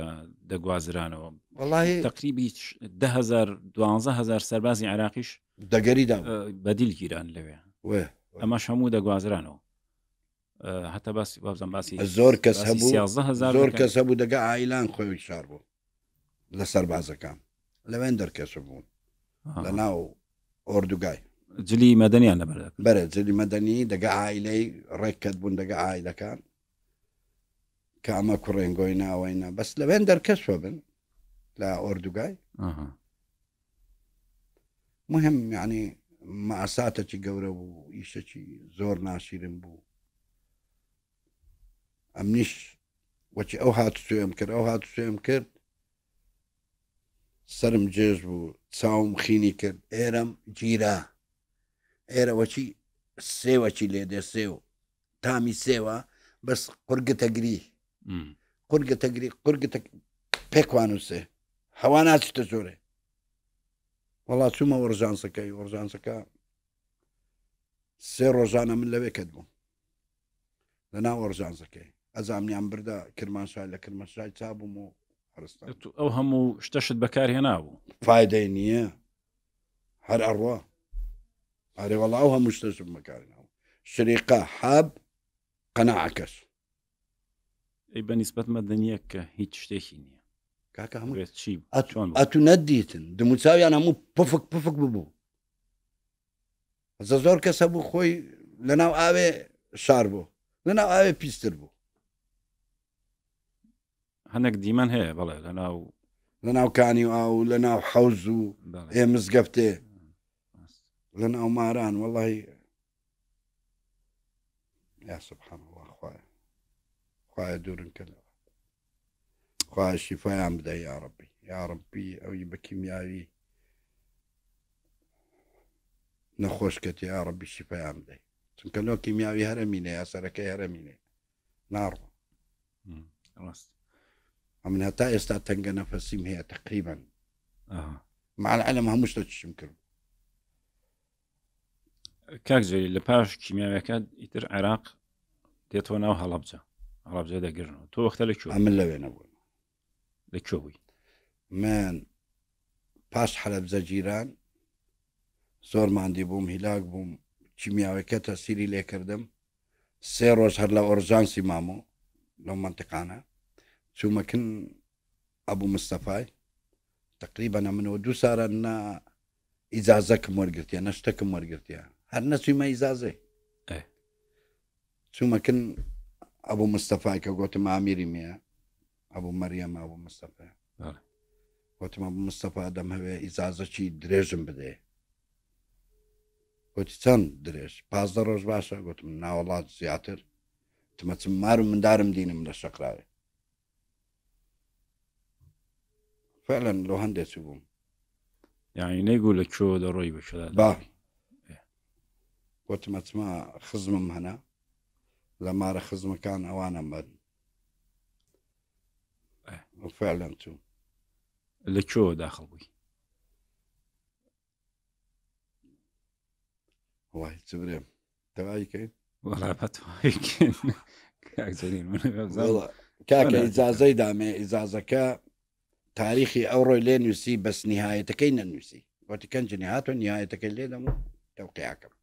دەگوازرانەوە وڵی تقریبی 12,000 سەربازی عراقیش دەگەریدا بەدیل گیران لەوێ ئەمەش هەموو دەگوازرانەوە هەتا باسی وابزان باسی زۆر کەس هەبوو 11,000 زۆر کەس هەبوو دەگە ئایلان خۆی شار بوو لە سەربازەکان لەوێن دەرکەس بوون لە ناو ئۆردوگای جلی مەدەنیان لەبەر بەرە جلی مەدەنی دەگە ئایلەی ڕێککەت بوون دەگە ئایلەکان کە ئەمە کوڕێنگۆی ناوەینە بەس لەوێن دەرکەسوە بن لە ئۆردوگای مهم یعنی مەعساتێکی گەورە بوو ئیشەکی زۆر ناشیرن بوو ئەمنیش وەچی ئەو هات سوێم کرد ئەو هات سوێم کرد سرم جێژ بوو چاوم خینی کرد ئێرەم گیرا ئێرە وەچی سێوەکی لێدێ سێو تامی سێوە بەس قورگتەگری قورگتەگری قورگتە پێکوان و سێ هەوا ناچتە زۆرێ وەڵا چوومە وەرژانسەکەی وەرژانسەکە سێ ڕۆژانە من لەوێ کەت بووم لە ناو وەرژانسەکەی ئەزانیان بردە کرمانشای لە کرمەشای چابووم و هەرستان ئەو هەموو شتەشت بەکاری هێنابوو فایدەی نییە هەر ئەڕوا ئارێ وەڵا ئەو هەموو شتەشم بەکارێنەوە شریقە حاب قەناعەکەش ئەی بەنیسبەت مەدەنیە کە هیچ شتێکی نییە کاکە هەموو چی ئەتو نەدیتن دموچاویان هەموو پفک ببوو زۆر کەس هەبوو خۆی لە ناو ئاوێ شار بوو لە ناو ئاوێ پیستر بوو هەندێک دیمان هەیە بەڵێ لە ناو کانی و ئاو لە ناو حەوز و ئێ مزگەفتێ لە ناو ماران وەڵی یا سبحان الله خوایە دوورن کردەوە خوایە شیفایان بدە یا ڕەبی یا ڕەبی ئەوی بە کیمیاوی نەخۆشکەتی یا ڕەبی شیفایان بدەی چونکە لۆ کیمیاوی هەرەمینێ یا سەرەکەی هەرەمینێ ناڕوە من هەتا ئێستا تەنگە نەفەسیم هەیە تقریبا مع العلم هەموو شتە چشم کرد کاک جەلیل لە پاش کیمیاویەکە ئیتر عێراق دێتەوە ناو هەڵەبجە دەگرنەوە تۆ وەختە لەکوێ من لەوێ نەبووم لەکوێ بووی من پاش حەلەبجە جیران زۆر ماندی بووم هیلاک بووم کیمیاوەکە تەسیری لێکردم 3 ڕۆژ هەر لە ئۆرژانسی مامۆ لەو منتقانە چوومەکن ئەبوو مستەفای تقریبا منەوە 2 سارە نا ئیجازەکم وەرگرتیە نەشتەکم وەرگرتیە هەر نەچوومە ئیجازەی چوومەکن ئەبوو مستەفای کە گوتم ئامیری مەیە ئەبوو مەریەم ئەبوو مستەفا گوتم ئەبوو مستەفا دەم هەوێ ئیجازەکی درێژم بدێ گوتی چەند درێژ 15 ڕۆژ باشە گوتم ناوەڵات زیاتر تمەچم مار و مندارم دینم لە شەقراوێ فعلا لو هەندێک بووم یعنی نەیگو لە کۆ دەڕۆی بەشدا با گوتمە چما خزمم هەنا لە مارە خزمەکان ئەوانم بن فعلا چوو لە کۆ داخڵ بووی وای چ برێم تەوایکەین کاکە ئیجازەی دامێ ئیجازەکە تاریخی ئەو ڕۆی لێ نووسی بەس نهایەتەکەی نەنووسی وەتی کەنجنی هاتۆ نهایەتەکەی لێ دەم و تەوقیعەکەم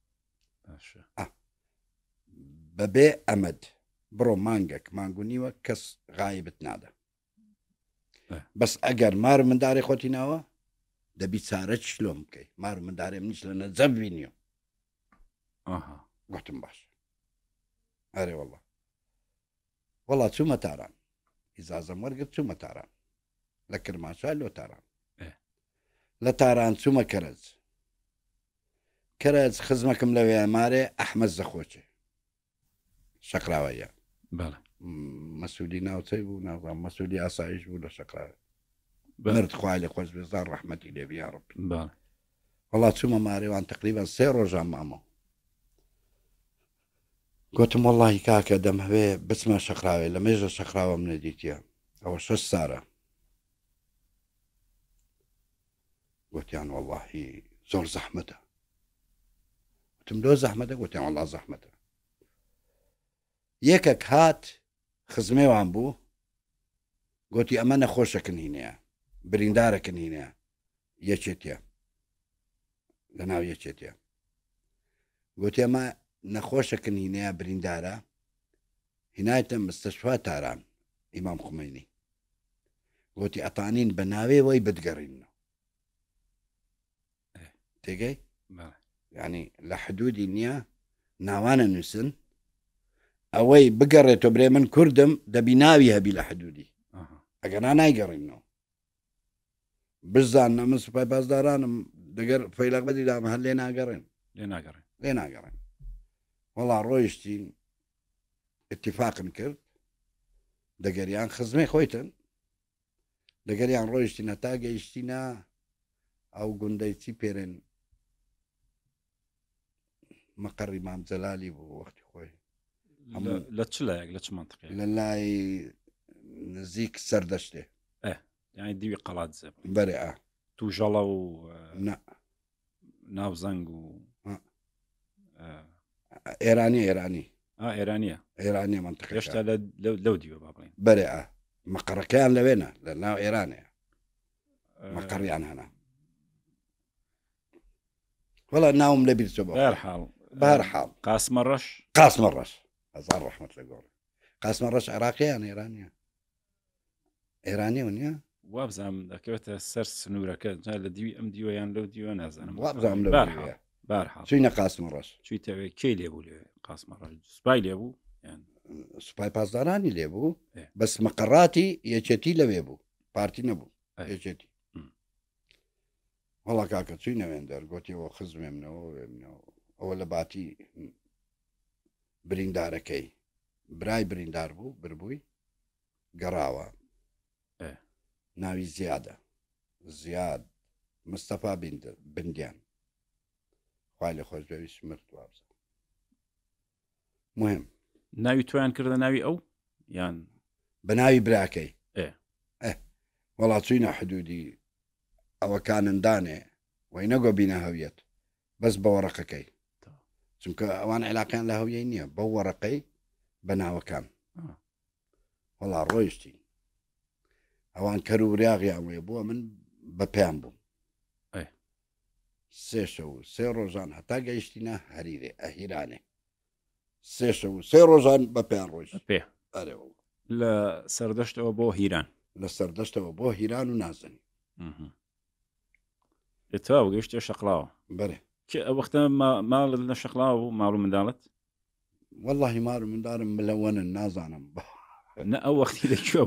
بەبێ ئەمەد بڕۆ مانگێک مانگونیوە کەس غایبت نادە بەس ئەگەر مار منداری خۆتی ناوە دەبی چارە چلۆم بکەی مار مندارێم نیش لە نەجەب بینیۆ گوتم باش ئەرێ وەڵا چوومە تاران ئیجازەم وەرگرت چوومە تاران لە کرماشای لۆ تاران لە تاران چوومە کەرەج کرد خزمەکەم لەوێ مارێ ئەحمەد زەخۆچێ شەقراوەیە مەسئولی ناوچەی بوو ناوڵام مەسئولی ئاسایش بوو لە شەقراوە مرد خوای لێ خۆش بێزار ڕەحمەتی لێ بیا ڕەب وەڵا چوومە مارێوان تقریبان 3 ڕۆژان مامەوە گوتم وەڵڵاهی کاکە دەمەوێ بچمە شەقراوێ لە مێژە شەقراوە منە دیتیە ئەوە 6 سارە گوتیان وەڵڵاهی زۆر زەحمەتە وتم لۆ زەحمەتە گوتیان وەڵڵا زەحمەتە یەکێک هات خزمێوان بوو گوتی ئەمە نەخۆشەکن هینەیە بریندارەکن هینەیە یەکێتیە لە ناو یەکێتیە گوتی ئەمە نەخۆشەکن هینەیە بریندارە هینایتە مستەشفا تاران ئیمام خومەینی گوتی ئەتانین بە ناوێەوەی بتگەڕینەوە تێگەی یعنی لە حدودی نییە ناوانە نووسن ئەوەی بگەڕێتەوە برێ من کوردم دەبی ناوی هەبی لە حدودی ئەگەنا نایگەڕینەوە بزان من سوپای بازدارانم دەگەر فەیلق بەدی دام هەر لێ ناگەڕێن لێ ناگەڕێن وەڵا ڕۆیشتین اتفاقن کرد دەگەریان خزمەی خۆیتن دەگەریان ڕۆیشتینە تا گەیشتینە ئەو گوندەی چی پێرێن مەقەڕی مام جەلالی بوو وەختی خۆی لە چ لایەک لە چ منطقەیە لە لای نزیک سەردەشتێ یعنی دیوی قەڵات زێ بەرێ توژەڵە و ناوزەنگ و ئێرانیە منطقە هێشتا لەو دیوە با بڵێن بەرێ مەقەڕەکەیان لەوێنە لە ناو ئێرانەیە مەقەڕیان هەنا وەڵا ناوم لەبیر چۆ بەهەرحاڵ قاسمە ڕەش هەزار ڕەحمەت لە گۆڕ قاسمە ڕەش عێراقییان ئێرانیە نییە وابزانم دەکەوێتە سەر سنوورەکە لە دیوی ئەم دیوەیان لەو دیوە نازانم وابزانم لە بارحاڵ چوینە قاسمە ڕەش چویتەوێ کێ لێبوو لێ قاسمە ڕەش سوپای لێبوو سوپای پاسدارانی لێبوو بەس مەقەڕاتی یەکێتی لەوێ بوو پارتی نەبوو یەکێتی وەڵا کاکە چوینەوێن دەرگوتیەوە خزمێ منەوە ئەوە لە باتی بریندارەکەی برای بریندار بوو بربووی گەڕاوە ناوی زیاد مستەفا بندیان خوای لە خۆش بەویست مرد وابزە مهم ناوی تۆیان کردە ناوی ئەو یان بە ناوی براکەی وەڵا چوینە حدودی ئەوە کانندانێ وی نەگۆ بینە هەویەت بەس بە وەڕقەکەی چونکە ئەوان عێلاقیان لە هەویەی نییە بە وەڕقەی بە ناوەکان وەڵا ڕۆیشتی ئەوان کەروریاغیان وێ بووە من بە پێیان بووم 3 شەو 3 ڕۆژان هەتا گەیشتینە هەریرێ ئەهیرانێ 3 شەو 3 ڕۆژان بە پێیان ڕۆیشت پێ لە سەردەشتەوە بۆ هیران لە سەردەشتەوە بۆ هیران و نازنی لێتەوە گەیشتێ شەقڵاوە بەرێ ئەو وەختە ماڵت لە شەقڵاوە بوو ماڵ و منداڵت وەڵڵاهی مار و مندارم ملەوەنن نازانم نە ئەو وەختی لەکوێ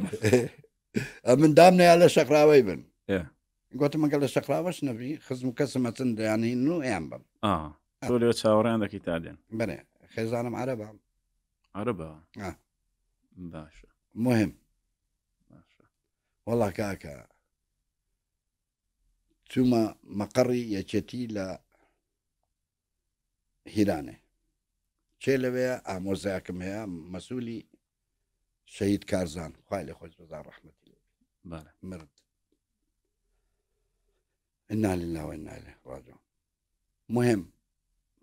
من دامنەیە لە شەقراوەی بن گوتم مەگەڵ لە شەقراوەش نەبی خزم و کەسم ئەچن دەیانین و ئەیان بم تۆ لێوە چاوەڕیان دەکەی تا دێن بەێ خێزانم عەرەبە باشە مهم وەڵا کاکە چوومە مەقەڕی یەکێتی لە هیرانێ چێ لەوێ ئامۆزایەکەم هەیە مەسئولی شەهید کارزان خوای لێ خۆش بەزار ڕەحمەتی مرد ئینا لله وئینا ئیلەیه ڕاجعون مهم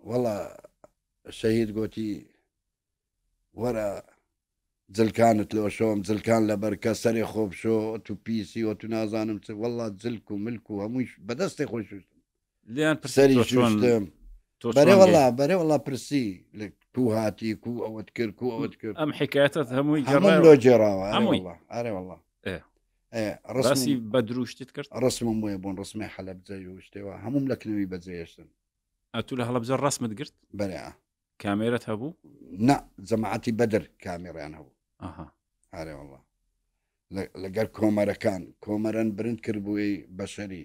وەڵا شەهید گوتی وەرە جلکانت لۆ شۆم جلکان لەبەر کە سەرێ خۆب شۆ تو پیسی و تو نازانم چ وەڵا جلک و ملک و هەمووی بەدەستی خۆی شوشتم لیان سەری شوشتم بەرێ وەڵا پرسی لە کو هاتی کو ئەوەت کرد کو ئەوەت کرد ئەم حکایەتت هەمووی لۆ جێراوە ئەرێ وەڵا ڕستی بە دروشتیت کرد ڕسمم وێ بوون ڕسمی حەلەبجە و شتێوە هەموم لە کنەوەی بەجێشتن ئەتو لە هەڵەبجە ڕسمت گرت بەرێ کامێرەت هەبوو نە جەماعەتی بەدر کامێڕیان هەبوو ئارێ وەڵا لەگەر کۆمەرەکان کۆمەرەن برند کرد بووی بەشەری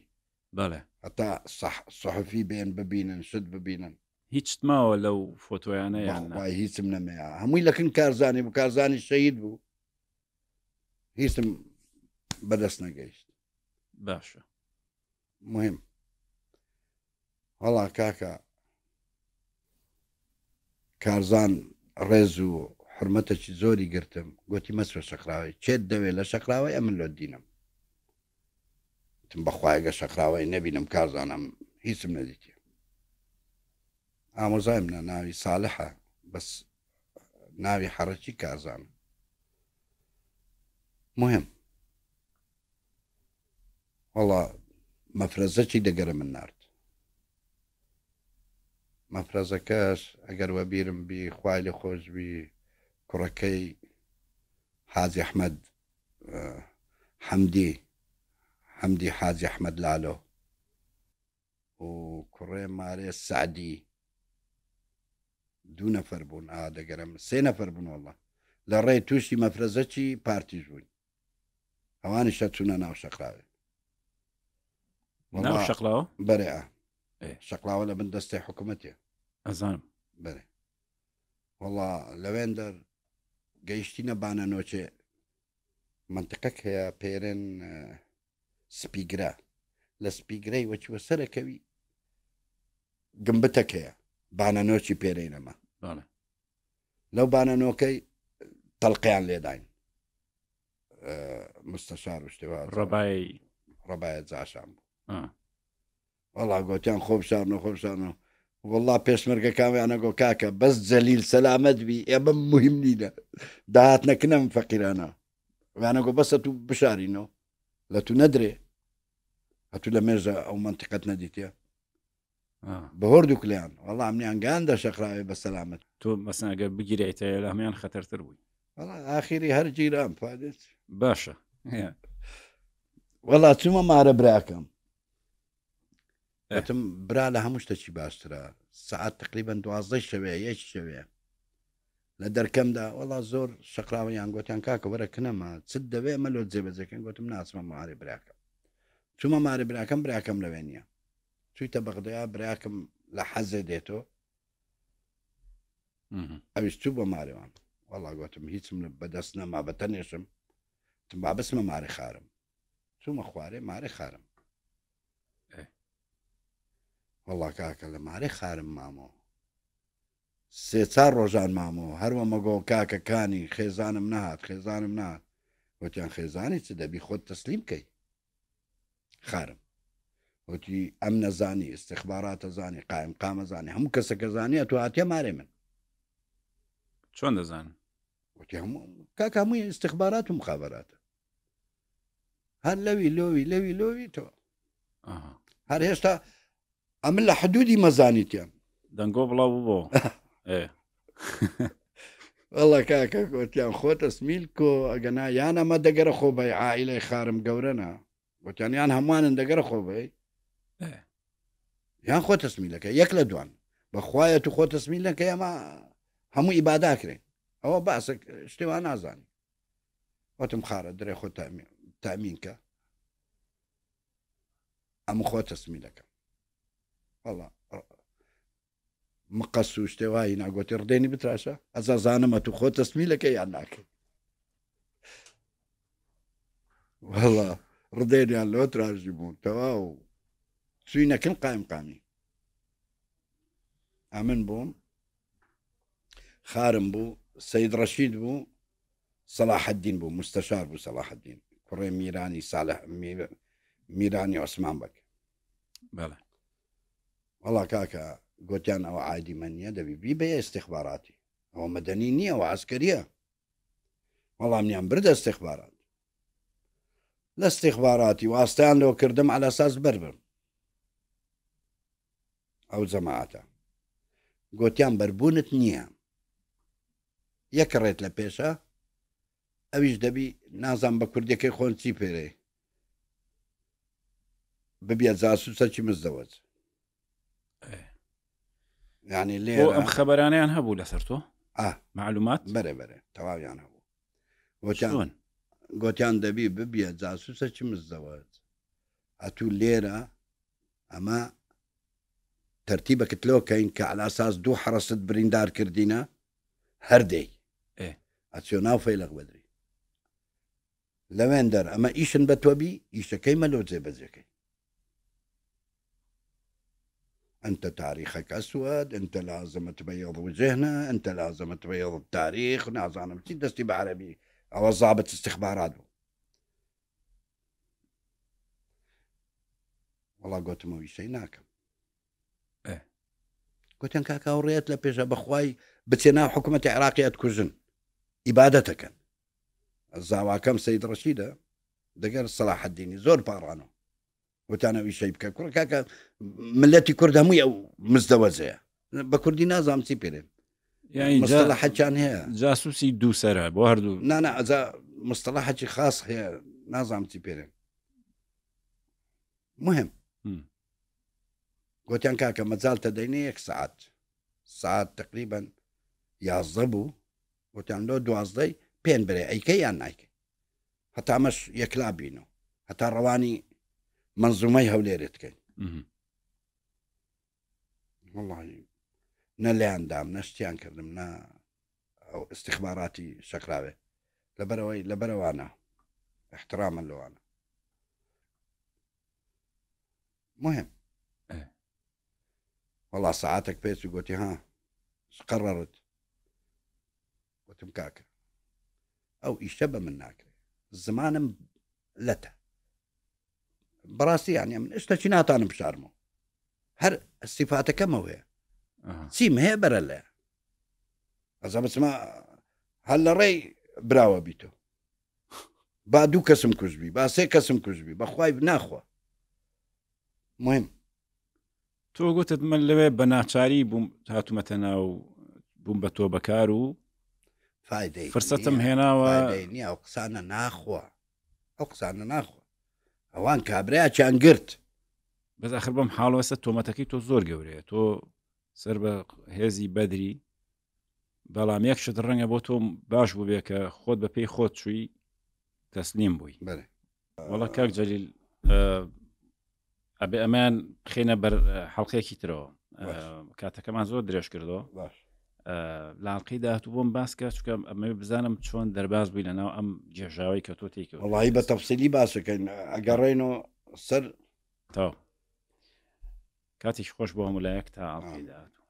بەڵێ حتا صحفی بێن ببینن شت ببینن هیچ ماوە لەو فۆتۆیانە یان بەخوای هیچم نەمەیە هەمووی لەکن کارزانی بوو کارزانی شەید بوو هیچم بەدەست نەگەیشت باشە مهم هەڵا کاکە کارزان ڕێز و حرمەتەکی زۆری گرتم گوتی مەسرە شەقراوی چێت دەوێت لە شەقراوی ئەمن لۆ دینم تم بەخوایگە شەقراوی نەبینم کارزانم هیچم نەدیتێ ئامۆزایم ناوی ساڵحە بەس ناوی حەڕەکی کارزانم مهم وەڵا مەفرەزەکی دەگەرە من نارد مەفرەزەکەش ئەگەر وەبیرم بی خوای لێ خۆشبی کوڕەکەی حاجی ئەحمەد حەمدی حاجی ئەحمەد لالۆ و کوڕێ مارێ سعدی دوو نەفەر بوون دەگەرم 3 نەفەر بوون وەڵا لە ڕێی تووشی مەفرەزەکی پارتیژ بوون ئەوانیشە چوونە ناو شەقراوێ ناو شەقلاوە بەرێ شەقلاوە لە بن دەستی حکوومەتێ ئەزانم بەرێ وەڵا لەوێن دەر گەیشتینە بانەنۆچێ منتقەک هەیە پێرن سپیگرە لە سپیگرەی وەچوە سەرەکەوی گمبتەک هەیە بانەنۆچی پێرەینەمە لەو بانەنۆکەی تەڵقیان لێداین مستەشار و شتێوە ڕەبایە جاشان بوو وەڵا گۆتیان خۆبشارنەوە وەڵا پێشمەرگە کامیانە گۆ کاکە بەس جەلیل سەلامەت بی ئێمە مهم نینە داهات نەکنەم فەقیرانە وانە گۆ بەسە تو بشارینەوە لە تو نەدرێ هەتوو لە مێژە ئەو منتیقەت نەدیتە بە هۆردوو کلیان وەڵا ئەمنیان گاندە شەقراوێ بە سەلامەت تۆ مەسناگە بگیرێتە لە هەمیان خەتەرتر بووی وەڵا ئاخیری هەر گیرام فادێت باشە وەڵا چوومە مارە براکەم وتم برا لە هەموو شتێکی باشترە سعات تقریبان 12 شەوەیە یەک شەوەیە لە دەرکەمدا وەڵا زۆر شەقراوەیان گوتیان کاکە وەرە کنەمە چت دەوێ ئەمە لۆ جێبەجەکەن گوتم ناچمە مارێ براکەم چوومە مارێ براکەم لەوێ نییە چوویتە بەغدەیا براکەم لە حەزێ دێتۆ ئەویش چوو بە مارێوان وەڵا گوتم هیچم بەدەست نەما بەتەنێشم تم بابسمە مارێ خارم چوومە خوارێ مارێ خارم وەڵا کاکە لە مارێ خارم مامەوە 3-4 ڕۆژان مامەوە هەروە مەگۆ کاکەکانی خێزانم نهات وتیان خێزانی چ دەبی خۆت تەسلیم کەی خارم وتی ئەم نەزانی استخباراتە زانی قایم قامە زانی هەموو کەسەکە زانیە تو هاتیە مارێ من چۆن دەزانن وتی کاکە هەمووی استخبارات و مخابراتە هەر لەوی تۆ هەر هێشتا ئەمن لە حدودی مەزانیتیان دەنگۆ بڵاو بۆ وەڵا کاکە گوتیان خۆتە سمیل کۆ ئەگەنا یان ئەمە دەگەرە خۆ بەی عائیلەی خارم گەورەنا گوتیان یان هەمووانن دەگەرە خۆ بەی یان خۆتە سمیلەکە یەک لە دوان بەخوایە تو خۆتە سمیلەکە ئەمە هەموو ئیباداکرێن ئەوە باسە شتێوان نازانی وتم خارە درێ خۆ تامینکە ئەمە خۆتە سمیلەکە وەڵا مقەس و شتێوایی ناگۆتی ڕدێنی بتراشە ئەزازانمە تو خۆ تەسمیلەکە یان ناکەی وەڵا ڕدێنیان لۆ تراژی بوون تەواو چووی نەکن قایم قامی ئەمن بووم خارم بوو سەید ڕەشید بوو سەلاح الدین بوو مستەشار بوو سەلاح الدین کوڕێ میرانی ساڵح میرانی عوسمان بەک بەڵێ وەڵا کاکە گوتیان ئەوە عادی من نییە دەبی بێ استخباراتی ئەوە مەدەنی نییە و عسکەریە وەڵامیان بردە استخبارات لە استخباراتی واستیان لەوە کردم على ئەساس بەربم ئەو جەماعەتە گوتیان بەربوونت نییە یەک ڕێت لە پێشە ئەویش دەبی نازان بە کوردەکەی خۆن چی پێرێ ببیێت جاسوسەکی مزدەوەت يعني ليه ئەم خەبەرانیان هەبوو لەسەر تۆ معلومات بەرێ تەواویان هەبوو گوتیان دەبی ببیە جاسوسەکی مزدەوەت ئەتوو لێرە ئەمە تەرتیبەکەت لۆکەین کە على ئاساس دوو حرەست بریندار کردینە هەردەی ئەچۆ ناو فەیلق بەدری لەوێن دەر ئەمە ئیشن بە تۆبی ئیشەکەی مەلۆ جێبەجێکەی أنت تاريخك أسود، أنت لازم تبيض وجهنا، أنت لازم تبيض التاريخ، ونازانا دستي بعربي أو ضابط استخبارات. والله قلت موي شيء ناكم. قلت كاكا وريت لبيجا بخواي بتنا حكومة عراقية كوزن إبادتك. الزواكم سيد رشيدة دقر صلاح الدين زور بارانو. وتانا ويشي بكا كاكا ملتي كردها مي او مزدوجه بكردي نازم تيبيرين يعني مصطلحات كان هي جاسوسي دو سرا بوهردو لا اذا مصطلحات خاص هي نازم تيبيرين مهم قلت يعني كاكا مازال تدينيك ساعات تقريبا يعذبوا قلت يعني لو دوازدي بين بري اي كي يعني اي حتى مش يكلابينو حتى رواني منظومي هوليرتكن والله نالي عندام نشتيان كردمنا او استخباراتي شكلاوي لبروانا احتراما له انا مهم والله ساعاتك بيت قلت ها قررت قلت مكاكا او يشبه منك الزمان لتا براسي يعني من اشتشينات انا بشارمو هر الصفات كما هي سيم هي برلا اذا بس ما هلا ري براوه بيتو بعدو كسم كجبي باسي كسم كجبي بخواي بناخوا مهم تو قلت من لوي بناچاری بوم هاتو متناو بوم بتو بكارو فايده فرصتم هنا و فايده اقصانا ناخوا اوان كابريا كان قرت بس اخر بم حال وسط تو متكي تو زور قوري تو سرب هزي بدري بلا ميكشت الرنگ بو تو باش بو بك خود بپی خود شوي تسليم بوي بله والله كاك جليل ابي امان خينا بر حلقه كيترو كاتا كمان زور دريش كردو باش لاقي داهتو بوم باسكا چونکە ئەمە بزانم چۆن دەرباز بووی لەناو ئەم جێژاوی کە تۆ تێکەوە والله بتفصيلي باسكن اقرينو سر تا کاتێکی خۆش بۆ هەموو لایەک تا ئاڵقەی داهاتوو